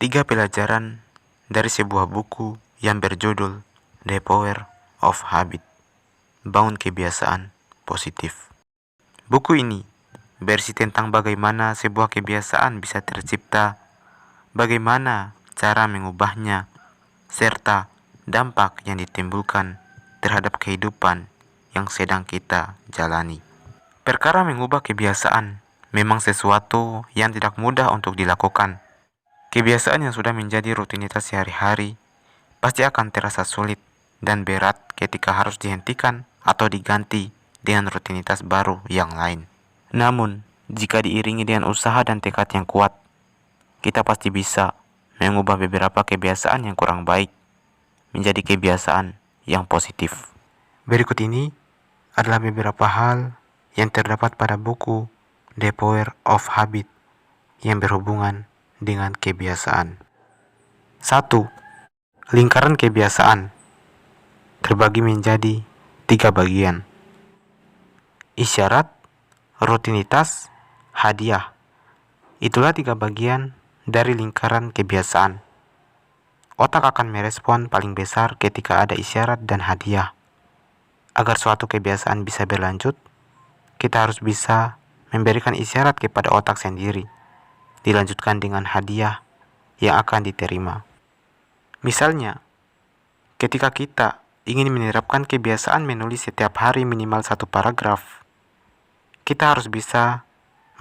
3 pelajaran dari sebuah buku yang berjudul The Power of Habit, Bangun Kebiasaan Positif. Buku ini berisi tentang bagaimana sebuah kebiasaan bisa tercipta, bagaimana cara mengubahnya, serta dampak yang ditimbulkan terhadap kehidupan yang sedang kita jalani. Perkara mengubah kebiasaan memang sesuatu yang tidak mudah untuk dilakukan. Kebiasaan yang sudah menjadi rutinitas sehari-hari pasti akan terasa sulit dan berat ketika harus dihentikan atau diganti dengan rutinitas baru yang lain. Namun, jika diiringi dengan usaha dan tekad yang kuat, kita pasti bisa mengubah beberapa kebiasaan yang kurang baik menjadi kebiasaan yang positif. Berikut ini adalah beberapa hal yang terdapat pada buku The Power of Habit yang berhubungan dengan kebiasaan. 1. Lingkaran kebiasaan terbagi menjadi 3 bagian. Isyarat, rutinitas, hadiah. Itulah 3 bagian dari lingkaran kebiasaan. Otak akan merespon paling besar ketika ada isyarat dan hadiah. Agar suatu kebiasaan bisa berlanjut, kita harus bisa memberikan isyarat kepada otak sendiri, dilanjutkan dengan hadiah yang akan diterima. Misalnya, ketika kita ingin menerapkan kebiasaan menulis setiap hari minimal 1 paragraf, kita harus bisa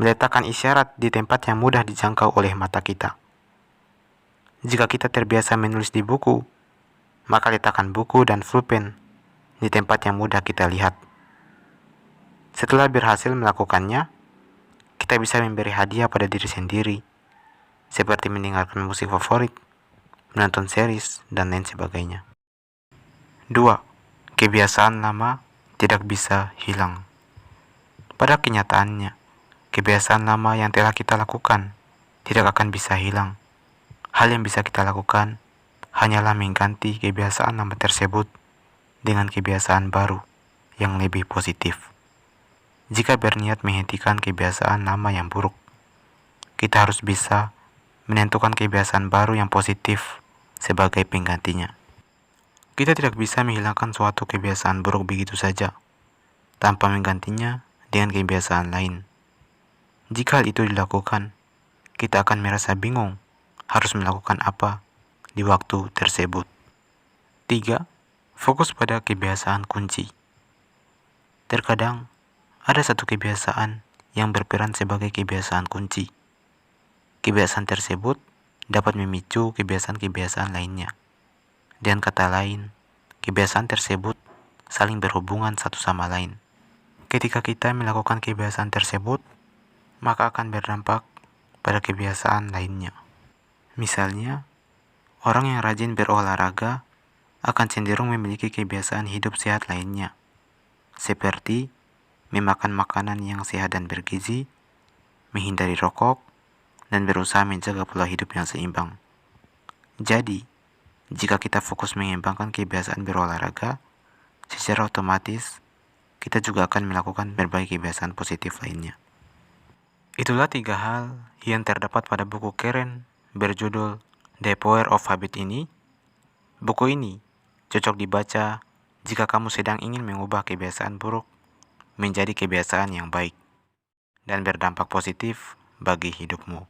meletakkan isyarat di tempat yang mudah dijangkau oleh mata kita. Jika kita terbiasa menulis di buku, maka letakkan buku dan pulpen di tempat yang mudah kita lihat. Setelah berhasil melakukannya, kita bisa memberi hadiah pada diri sendiri, seperti mendengarkan musik favorit, menonton series, dan lain sebagainya. 2. Kebiasaan lama tidak bisa hilang. Pada kenyataannya, kebiasaan lama yang telah kita lakukan tidak akan bisa hilang. Hal yang bisa kita lakukan hanyalah mengganti kebiasaan lama tersebut dengan kebiasaan baru yang lebih positif. Jika berniat menghentikan kebiasaan lama yang buruk, kita harus bisa menentukan kebiasaan baru yang positif sebagai penggantinya. Kita tidak bisa menghilangkan suatu kebiasaan buruk begitu saja, tanpa menggantinya dengan kebiasaan lain. Jika hal itu dilakukan, kita akan merasa bingung harus melakukan apa di waktu tersebut. 3. Fokus pada kebiasaan kunci. Terkadang, ada satu kebiasaan yang berperan sebagai kebiasaan kunci. Kebiasaan tersebut dapat memicu kebiasaan-kebiasaan lainnya. Dengan kata lain, kebiasaan tersebut saling berhubungan satu sama lain. Ketika kita melakukan kebiasaan tersebut, maka akan berdampak pada kebiasaan lainnya. Misalnya, orang yang rajin berolahraga akan cenderung memiliki kebiasaan hidup sehat lainnya, seperti memakan makanan yang sehat dan bergizi, menghindari rokok, dan berusaha menjaga pola hidup yang seimbang. Jadi, jika kita fokus mengembangkan kebiasaan berolahraga, secara otomatis kita juga akan melakukan berbagai kebiasaan positif lainnya. Itulah 3 hal yang terdapat pada buku keren berjudul The Power of Habit ini. Buku ini cocok dibaca jika kamu sedang ingin mengubah kebiasaan buruk menjadi kebiasaan yang baik dan berdampak positif bagi hidupmu.